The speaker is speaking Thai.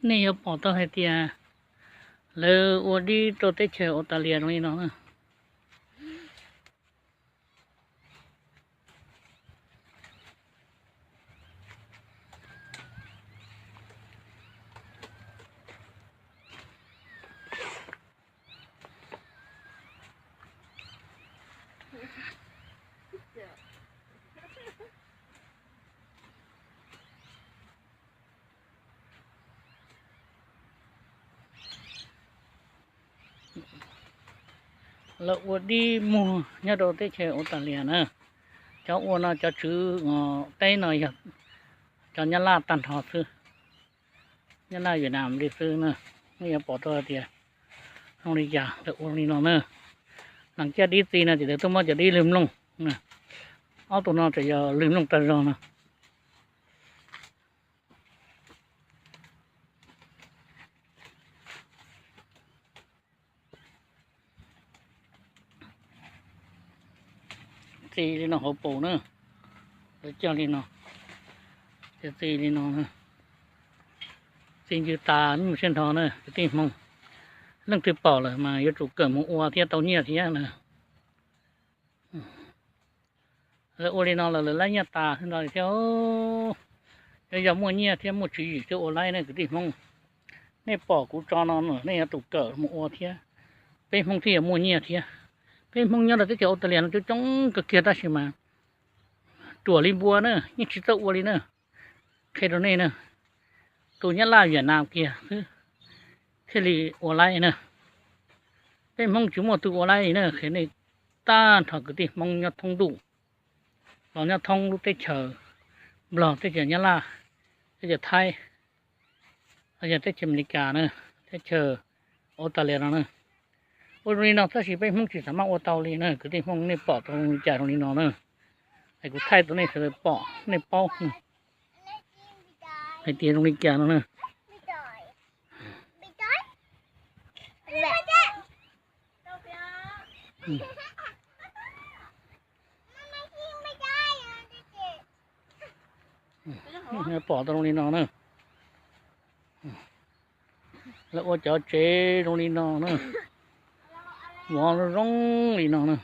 นี่เอาปอตัวให้เตียเลยวันนี้ตัวเตะเชอออสเตรเลียตรงนี้เนาะแล้ววันนี้มูเนี่ยตัวเตะเชอออสเตรเลียนะเจ้าอ้วนเจ้าชื่อเต้หน่อยครับเจ้าเนี่ยลาตันหอซื้อเนี่ยลาอยู่นามได้ซื้อนะนี่เอาปอตัวเตียตรงนี้จ้าแต่อ้วนนี่เนาะหลังจากดีตีนะจะเดี๋ยวต้องมาจะดีลืมลงนะเอาตัวน้องจะอย่าลืมลงตลอดนะตีนี่เนาะหัวปูเนาะเดี๋ยวเจ้านี่เนาะจะตีนี่เนาะนะสิ่งยืตานี่เส้นทองเนาะตีมองเรื่องที่ปอเลยมาอยู่จุกเกิดมังอัวเทียเตาเนี่ยเทียนะแล้วโอเลนอเลยไล่เนี่ยตาขึ้นมาเที่ยวอย่ามัวเนี่ยเที่ยวมัวจีเที่ยวโอไล่เนี่ยคือตีมองนี่ปอกูจอนอนนี่จุกเกิดมังอัวเทียเป็นมองที่มัวเนี่ยเทียเป็นมองเนี่ยเราจะเจอออสเตรเลียเราจะจ้องกับเกียร์ได้ใช่ไหมตัวลิบัวเนอะนี่ชิตตัวลิเนอะเคโดเน่เนอะตัวเนี่ยลาอยู่นามเกียร์คือเคลีโอไล่เนอะเป็นมองจุ่มตัวโอไล่เนอะเคนี่ตาถอดกติมองเนี่ยทงดูเราเนี่ยทงลูกเตะเชอบลอเตะเชเนี่ยลาเตะเชไทยเราจะเตะเชอเมริกาเนอะเตะเชอออสเตรเลียเนอะวันนี้เนาะถ้าสิไปมองจิตสามารถออสเตรเลียเนอะคือที่มองในปอดตรงจ่ายตรงนี้เนาะเนอะไอ้กูไทยตัวนี้เสือปอในเป้าไอ้เตียตรงนี้แกเนาะเนอะเนี่ยปอตรงนี้เนาะเนอะแล้วว่าจะเจตรงนี้เนาะเนอะวอลร้องนี่เนาะเนอะ